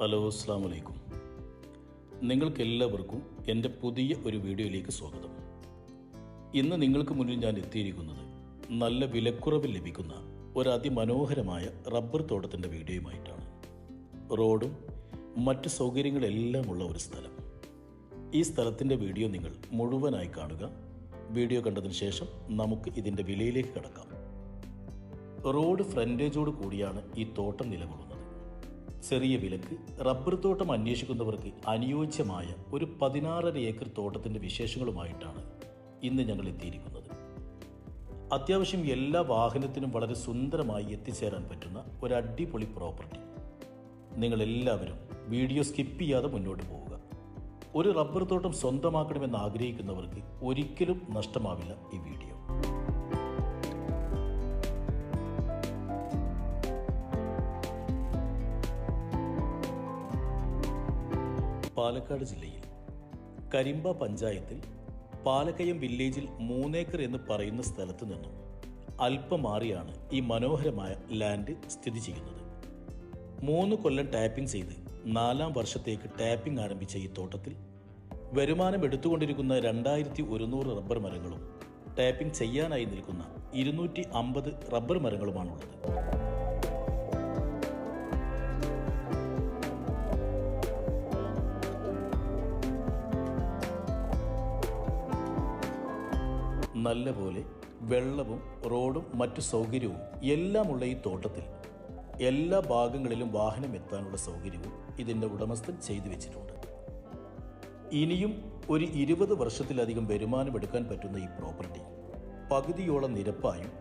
Hello, അസ്സാം വലൈക്കും. നിങ്ങൾക്കെല്ലാവർക്കും എൻ്റെ പുതിയ ഒരു വീഡിയോയിലേക്ക് സ്വാഗതം. ഇന്ന് നിങ്ങൾക്ക് മുന്നിൽ ഞാൻ എത്തിയിരിക്കുന്നത് നല്ല വിലക്കുറവിൽ ലഭിക്കുന്ന ഒരു അതിമനോഹരമായ റബ്ബർ തോട്ടത്തിൻ്റെ വീഡിയോയുമായിട്ടാണ്. റോഡും മറ്റ് സൗകര്യങ്ങളെല്ലാം ഉള്ള ഒരു സ്ഥലം. ഈ സ്ഥലത്തിൻ്റെ വീഡിയോ നിങ്ങൾ മുഴുവനായി കാണുക. വീഡിയോ കണ്ടതിന് ശേഷം നമുക്ക് ഇതിൻ്റെ വിലയിലേക്ക് കടക്കാം. റോഡ് ഫ്രണ്ടേജോട് കൂടിയാണ് ഈ തോട്ടം നിലകൊള്ളുന്നത്. ചെറിയ വിലക്ക് റബ്ബർ തോട്ടം അന്വേഷിക്കുന്നവർക്ക് അനുയോജ്യമായ ഒരു 16.5 ഏക്കർ തോട്ടത്തിൻ്റെ വിശേഷങ്ങളുമായിട്ടാണ് ഇന്ന് ഞങ്ങൾ എത്തിയിരിക്കുന്നത്. അത്യാവശ്യം എല്ലാ വാഹനത്തിനും വളരെ സുന്ദരമായി എത്തിച്ചേരാൻ പറ്റുന്ന ഒരു അടിപൊളി പ്രോപ്പർട്ടി. നിങ്ങളെല്ലാവരും വീഡിയോ സ്കിപ്പ് ചെയ്യാതെ മുന്നോട്ട് പോവുക. ഒരു റബ്ബർ തോട്ടം സ്വന്തമാക്കണമെന്ന് ആഗ്രഹിക്കുന്നവർക്ക് ഒരിക്കലും നഷ്ടമാവില്ല ഈ വീഡിയോ. പാലക്കാട് ജില്ലയിൽ കരിമ്പ പഞ്ചായത്തിൽ പാലക്കയം വില്ലേജിൽ 3 ഏക്കർ എന്ന് പറയുന്ന സ്ഥലത്ത് നിന്നും അല്പം മാറിയാണ് ഈ മനോഹരമായ ലാൻഡ് സ്ഥിതി ചെയ്യുന്നത്. 3 കൊല്ലം ടാപ്പിംഗ് ചെയ്ത് 4-ാം വർഷത്തേക്ക് ടാപ്പിംഗ് ആരംഭിച്ച ഈ തോട്ടത്തിൽ വരുമാനം എടുത്തുകൊണ്ടിരിക്കുന്ന 2100 റബ്ബർ മരങ്ങളും ടാപ്പിംഗ് ചെയ്യാനായി നിൽക്കുന്ന 250 റബ്ബർ മരങ്ങളുമാണുള്ളത്. നല്ലപോലെ വെള്ളവും റോഡും മറ്റു സൗകര്യവും എല്ലാമുള്ള ഈ തോട്ടത്തിൽ എല്ലാ ഭാഗങ്ങളിലും വാഹനം എത്താനുള്ള സൗകര്യവും ഇതിൻ്റെ ഉടമസ്ഥൻ ചെയ്തു വെച്ചിട്ടുണ്ട്. ഇനിയും ഒരു 20 വർഷത്തിലധികം വരുമാനമെടുക്കാൻ പറ്റുന്ന ഈ പ്രോപ്പർട്ടി പകുതിയോളം നിരപ്പായും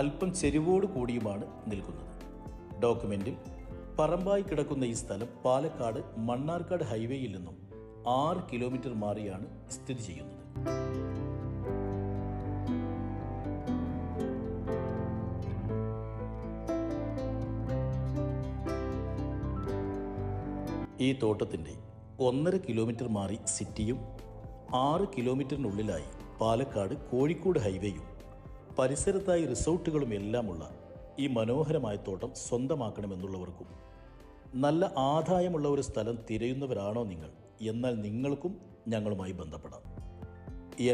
അല്പം ചെരിവോട് കൂടിയുമാണ് നിൽക്കുന്നത്. ഡോക്യുമെന്റിൽ പറമ്പായി കിടക്കുന്ന ഈ സ്ഥലം പാലക്കാട് മണ്ണാർക്കാട് ഹൈവേയിൽ നിന്നും 6 കിലോമീറ്റർ മാറിയാണ് സ്ഥിതി ചെയ്യുന്നത്. ഈ തോട്ടത്തിൻ്റെ 1.5 കിലോമീറ്റർ മാറി സിറ്റിയും 6 കിലോമീറ്ററിനുള്ളിലായി പാലക്കാട് കോഴിക്കോട് ഹൈവേയും പരിസരത്തായി റിസോർട്ടുകളും എല്ലാമുള്ള ഈ മനോഹരമായ തോട്ടം സ്വന്തമാക്കണമെന്നുള്ളവർക്കും നല്ല ആദായമുള്ള ഒരു സ്ഥലം തിരയുന്നവരാണോ നിങ്ങൾ, എന്നാൽ നിങ്ങൾക്കും ഞങ്ങളുമായി ബന്ധപ്പെടാം.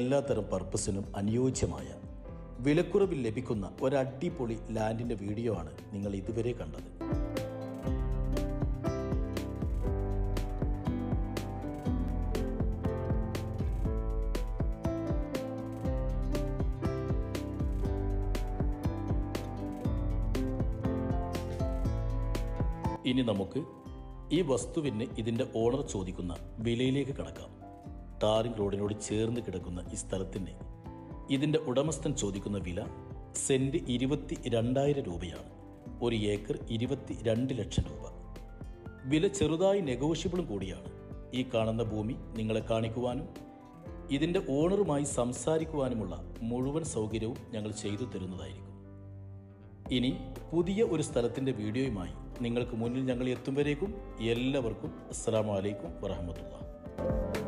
എല്ലാത്തരം പർപ്പസിനും അനുയോജ്യമായ വിലക്കുറവിൽ ലഭിക്കുന്ന ഒരടിപൊളി ലാൻഡിൻ്റെ വീഡിയോ ആണ് നിങ്ങൾ ഇതുവരെ കണ്ടത്. ഇനി നമുക്ക് ഈ വസ്തുവിന് ഇതിൻ്റെ ഓണർ ചോദിക്കുന്ന വിലയിലേക്ക് കടക്കാം. ടാറിംഗ് റോഡിനോട് ചേർന്ന് കിടക്കുന്ന ഈ സ്ഥലത്തിന് ഇതിൻ്റെ ഉടമസ്ഥൻ ചോദിക്കുന്ന വില സെൻറ്റ് 22,000 രൂപയാണ്. 1 ഏക്കർ 22 ലക്ഷം രൂപ. വില ചെറുതായി നെഗോഷ്യബിളും കൂടിയാണ്. ഈ കാണുന്ന ഭൂമി നിങ്ങളെ കാണിക്കുവാനും ഇതിൻ്റെ ഓണറുമായി സംസാരിക്കുവാനുമുള്ള മുഴുവൻ സൗകര്യവും ഞങ്ങൾ ചെയ്തു തരുന്നതായിരിക്കും. ഇനി പുതിയ ഒരു സ്ഥലത്തിൻ്റെ വീഡിയോയുമായി നിങ്ങൾക്ക് മുന്നിൽ ഞങ്ങൾ എത്തും വരേക്കും എല്ലാവർക്കും അസ്സലാമു അലൈക്കും വറഹ്മത്തുള്ളാഹി.